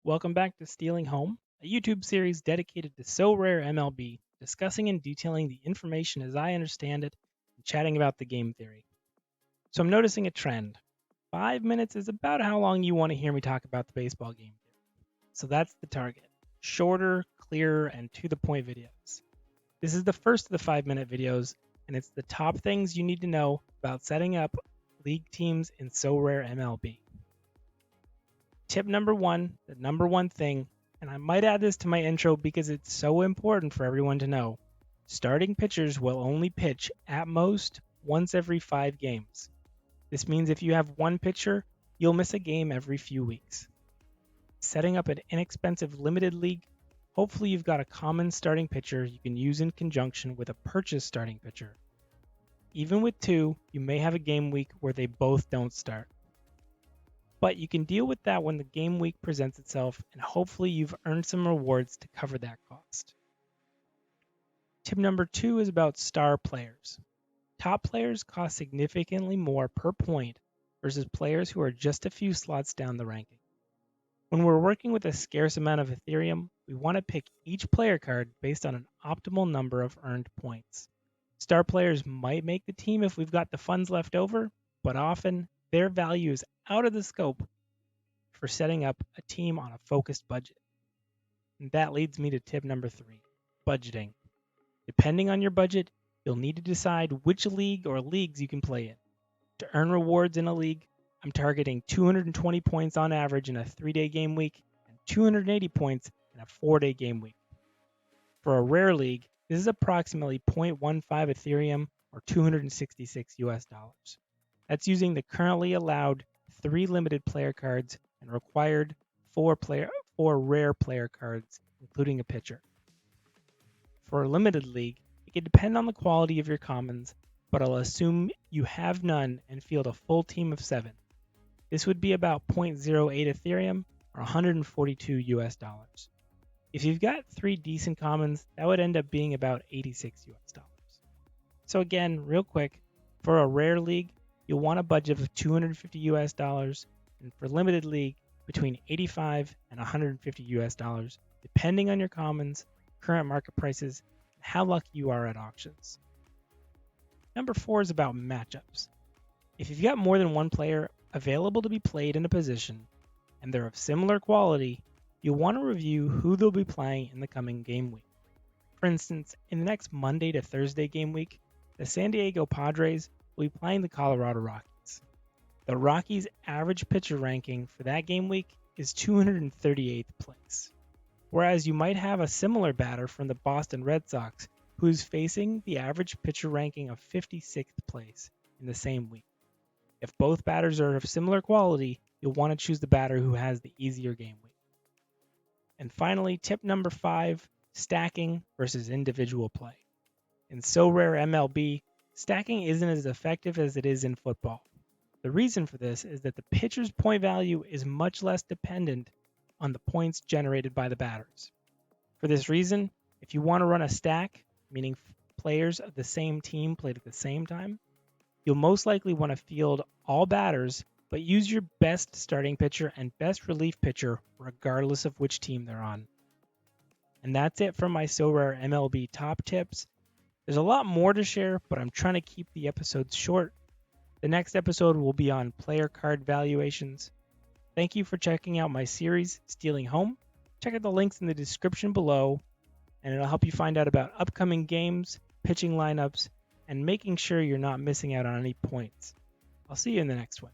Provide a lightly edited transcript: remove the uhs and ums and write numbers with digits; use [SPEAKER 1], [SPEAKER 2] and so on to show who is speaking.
[SPEAKER 1] Welcome back to Stealing Home, a YouTube series dedicated to SORARE MLB, discussing and detailing the information as I understand it and chatting about the game theory. So I'm noticing a trend. 5 minutes is about how long you want to hear me talk about the baseball game theory. So that's the target. Shorter, clearer, and to the point videos. This is the first of the 5-minute videos, and it's the top things you need to know about setting up league teams in SORARE MLB. Tip number one, the number one thing, and I might add this to my intro because it's so important for everyone to know. Starting pitchers will only pitch at most once every 5 games. This means if you have one pitcher, you'll miss a game every few weeks. Setting up an inexpensive limited league, hopefully you've got a common starting pitcher you can use in conjunction with a purchased starting pitcher. Even with 2, you may have a game week where they both don't start. But you can deal with that when the game week presents itself, and hopefully you've earned some rewards to cover that cost. Tip number 2 is about star players. Top players cost significantly more per point versus players who are just a few slots down the ranking. When we're working with a scarce amount of Ethereum, we want to pick each player card based on an optimal number of earned points. Star players might make the team if we've got the funds left over, but often their value is out of the scope for setting up a team on a focused budget. And that leads me to tip number 3, budgeting. Depending on your budget, you'll need to decide which league or leagues you can play in. To earn rewards in a league, I'm targeting 220 points on average in a 3-day game week and 280 points in a 4-day game week. For a rare league, this is approximately 0.15 Ethereum or $266 US. That's using the currently allowed 3 limited player cards and required 4 rare player cards, including a pitcher. For a limited league, it can depend on the quality of your commons, but I'll assume you have none and field a full team of 7. This would be about 0.08 Ethereum or $142 US. If you've got 3 decent commons, that would end up being about $86 US. So again, real quick, for a rare league, you'll want a budget of $250 US, and for limited league, between $85 and $150 US, depending on your commons, current market prices, and how lucky you are at auctions. Number 4 is about matchups. If you've got more than one player available to be played in a position, and they're of similar quality, you'll want to review who they'll be playing in the coming game week. For instance, in the next Monday to Thursday game week, the San Diego Padres will be playing the Colorado Rockies. The Rockies' average pitcher ranking for that game week is 238th place, whereas you might have a similar batter from the Boston Red Sox who's facing the average pitcher ranking of 56th place in the same week. If both batters are of similar quality, you'll want to choose the batter who has the easier game week. And finally, tip number 5, stacking versus individual play. In SORARE MLB, stacking isn't as effective as it is in football. The reason for this is that the pitcher's point value is much less dependent on the points generated by the batters. For this reason, if you want to run a stack, meaning players of the same team played at the same time, you'll most likely want to field all batters, but use your best starting pitcher and best relief pitcher regardless of which team they're on. And that's it for my SORARE MLB top tips. There's a lot more to share, but I'm trying to keep the episodes short. The next episode will be on player card valuations. Thank you for checking out my series, Stealing Home. Check out the links in the description below, and it'll help you find out about upcoming games, pitching lineups, and making sure you're not missing out on any points. I'll see you in the next one.